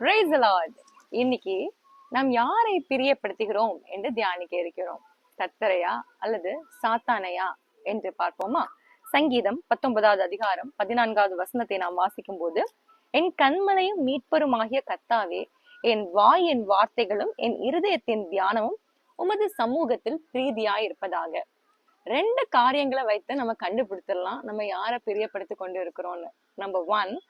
Praise the Lord. இன்னைக்கு நாம் யாரை பிரியப்படுத்துகிறோம் என்று தியானிக்க இருக்கிறோம். கர்த்தரையா அல்லது சாத்தானையா என்று பார்ப்போமா? சங்கீதம் 19வது அதிகாரம் 14வது வசனத்தை நாம் வாசிக்கும் போது, என் கண்மலையும் மீட்பருமாகிய கர்த்தாவே, என் வார்த்தைகளும் என் இருதயத்தின் தியானமும் உமது சமூகத்தில் பிரீதியாய் இருப்பதாக. ரெண்டு காரியங்களை வைத்து நம்ம கண்டுபிடிச்சிடலாம் நம்ம யாரை பிரியப்படுத்தி கொண்டு இருக்கிறோம்னு. நம்பர் 1,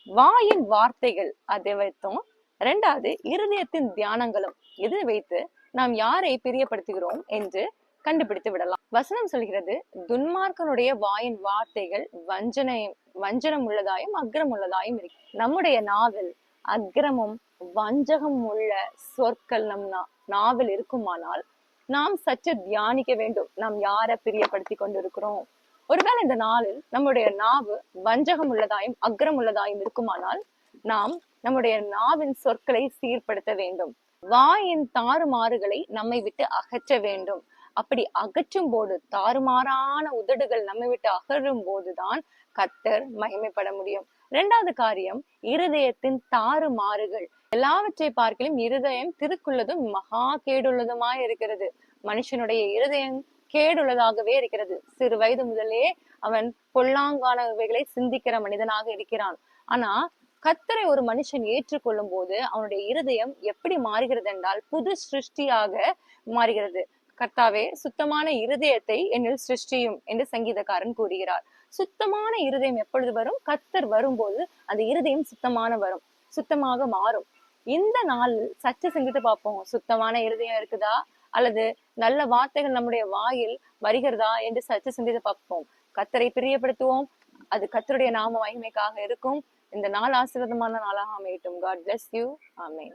வாயின் வார்த்தைகள் அதை வைத்தோம். ரெண்டாவது, இருதயத்தின் தியானங்களும். இதை வைத்து நாம் யாரை பிரியப்படுத்துகிறோம் என்று கண்டுபிடித்து விடலாம். வசனம் சொல்கிறது, துன்மார்க்கனுடைய வாயின் வார்த்தைகள் வஞ்சனம் உள்ளதாயும் அக்கிரம் உள்ளதாயும் இருக்கு. நம்முடைய நாவில் அக்கிரமும் வஞ்சகம் உள்ள சொற்கள் நம் நாவில் இருக்குமானால் நாம் சற்று தியானிக்க வேண்டும். நாம் யாரை பிரியப்படுத்தி கொண்டிருக்கிறோம். ஒருவேளை இந்த நாளில் நம்முடைய நாவு வஞ்சகம் உள்ளதாயும் அக்கிரம் உள்ளதாயும் இருக்குமானால் நாம் நம்முடைய நாவின் சொற்களை சீர்படுத்த வேண்டும். வாயின் தாறுமாறுகளை நம்மை விட்டு அகற்ற வேண்டும். அப்படி அகற்றும் போது, தாறுமாறான உதடுகள் நம்மை விட்டு அகற்றும் போதுதான் கர்த்தர் மகிமைப்பட முடியும். இரண்டாவது காரியம், இருதயத்தின் தாறுமாறுகள். எல்லாவற்றை பார்க்கலும் இருதயம் திருக்குள்ளதும் மகா கேடுள்ளதுமாய் இருக்கிறது. மனுஷனுடைய இருதயம் கேடுள்ளதாகவே இருக்கிறது. சிறு வயது முதலே அவன் பொல்லாங்கானவைகளை சிந்திக்கிற மனிதனாக இருக்கிறான். ஆனா கர்த்தரை ஒரு மனுஷன் ஏற்றுக்கொள்ளும் போது அவனுடைய இருதயம் எப்படி மாறுகிறது என்றால் புது சிருஷ்டியாக மாறுகிறது. கர்த்தாவே, சுத்தமான இருதயத்தை என்னில் சிருஷ்டியும் என்று சங்கீதக்காரன் கூறுகிறார். சுத்தமான இருதயம் எப்பொழுது வரும்? கர்த்தர் வரும்போது அந்த இருதயம் சுத்தமாக மாறும். இந்த நாள் சற்று சிந்தித்து பார்ப்போம். சுத்தமான இருதயம் இருக்குதா அல்லது நல்ல வார்த்தைகள் நம்முடைய வாயில் வருகிறதா என்று சற்று சிந்தித்து பார்ப்போம். கர்த்தரை பிரியப்படுத்துவோம். அது கர்த்தருடைய நாம மகிமைக்காக இருக்கும். இந்த நாள் ஆசீர்வாதமான நாளாக அமையட்டும். God bless you. Amen.